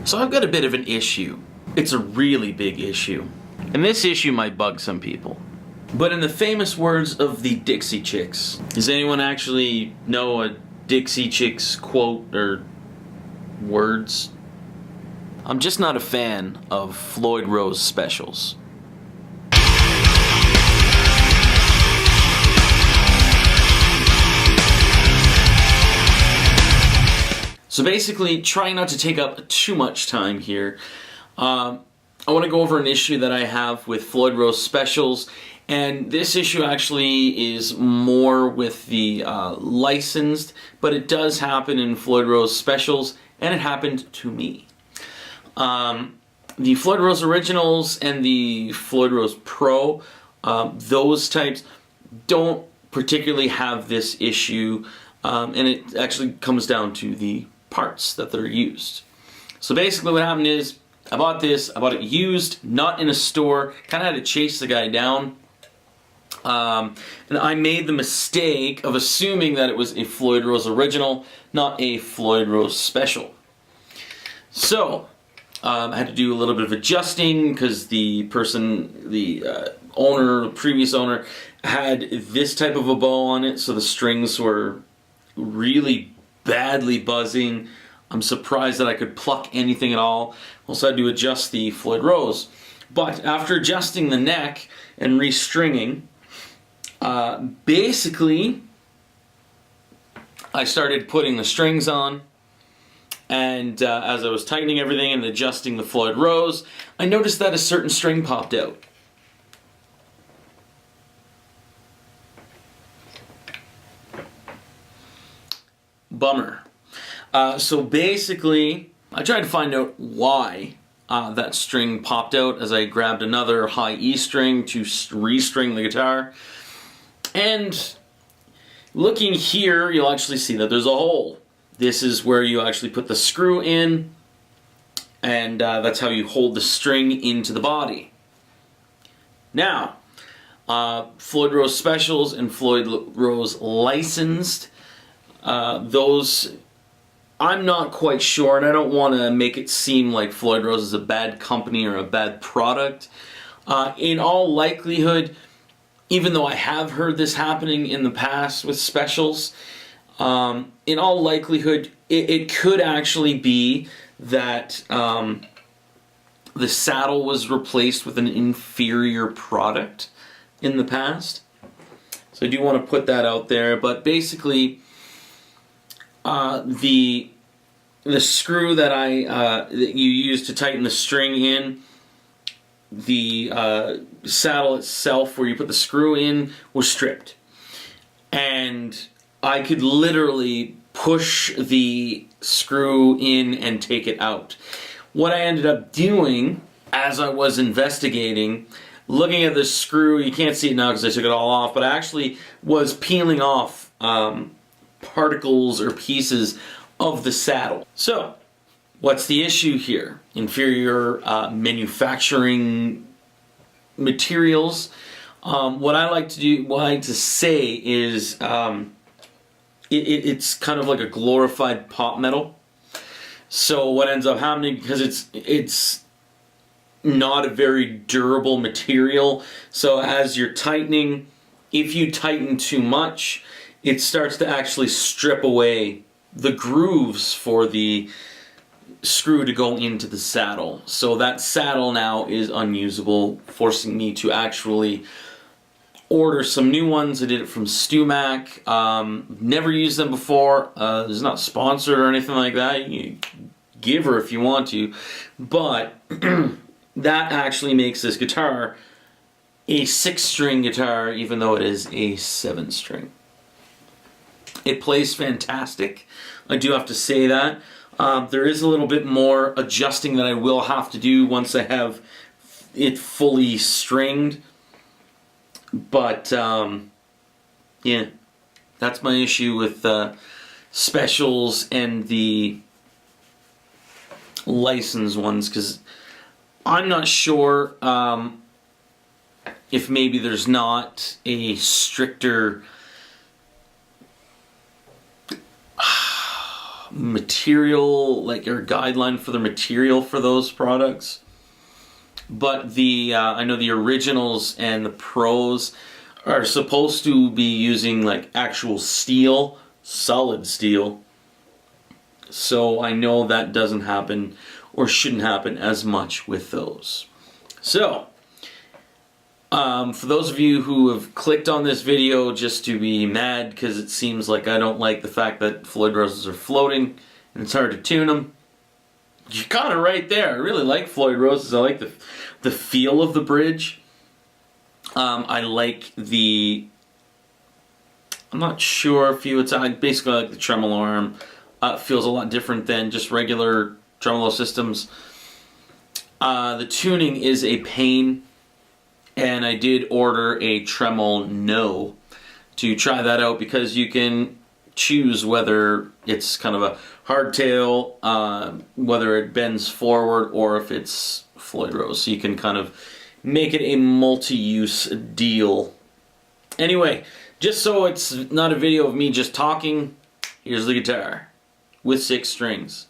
So I've got a bit of an issue. It's a really big issue. And this issue might bug some people. But in the famous words of the Dixie Chicks, does anyone actually know a Dixie Chicks quote or words? I'm just not a fan of Floyd Rose specials. So basically, trying not to take up too much time here, I want to go over an issue that I have with Floyd Rose specials, and this issue actually is more with the licensed, but it does happen in Floyd Rose specials, and it happened to me. The Floyd Rose Originals and the Floyd Rose Pro, those types don't particularly have this issue, and it actually comes down to the parts that they're used. So basically what happened is, I bought it used, not in a store, kind of had to chase the guy down, and I made the mistake of assuming that it was a Floyd Rose Original, not a Floyd Rose Special. So, I had to do a little bit of adjusting because the person, the previous owner, had this type of a bow on it, so the strings were really badly buzzing. I'm surprised that I could pluck anything at all. Also had to adjust the Floyd Rose. But after adjusting the neck and restringing, basically I started putting the strings on, and as I was tightening everything and adjusting the Floyd Rose, I noticed that a certain string popped out. Bummer. So basically, I tried to find out why that string popped out as I grabbed another high E string to restring the guitar. And looking here, you'll actually see that there's a hole. This is where you actually put the screw in, and that's how you hold the string into the body. Now, Floyd Rose Specials and Floyd Rose Licensed, those, I'm not quite sure, and I don't want to make it seem like Floyd Rose is a bad company or a bad product. In all likelihood, even though I have heard this happening in the past with specials, in all likelihood, it could actually be that the saddle was replaced with an inferior product in the past. So I do want to put that out there, but basically, the screw that that you use to tighten the string in, the saddle itself where you put the screw in, was stripped, and I could literally push the screw in and take it out. What I ended up doing as I was investigating, looking at the screw, you can't see it now because I took it all off, but I actually was peeling off particles or pieces of the saddle. So, what's the issue here? Inferior manufacturing materials. What I like to say is it's kind of like a glorified pop metal. So what ends up happening, because it's not a very durable material, so as you're tightening, if you tighten too much, it starts to actually strip away the grooves for the screw to go into the saddle. So that saddle now is unusable, forcing me to actually order some new ones. I did it from StewMac. Never used them before. It's not sponsored or anything like that. You give her if you want to. But that actually makes this guitar a 6-string guitar, even though it is a 7-string. It plays fantastic. I do have to say that. There is a little bit more adjusting that I will have to do once I have it fully stringed. But, yeah, that's my issue with specials and the licensed ones, because I'm not sure if maybe there's not a stricter material, like or guideline for the material for those products. But I know the originals and the pros are supposed to be using like actual steel, solid steel. So I know that doesn't happen or shouldn't happen as much with those. So, for those of you who have clicked on this video just to be mad because it seems like I don't like the fact that Floyd roses are floating and it's hard to tune them, you're kind of right there. I really like Floyd roses. I like the feel of the bridge. I like I'm not sure if it's basically like the tremolo arm. Feels a lot different than just regular tremolo systems. The tuning is a pain, and I did order a Tremol No to try that out because you can choose whether it's kind of a hardtail, whether it bends forward, or if it's Floyd Rose. So you can kind of make it a multi-use deal. Anyway, just so it's not a video of me just talking, here's the guitar with 6 strings.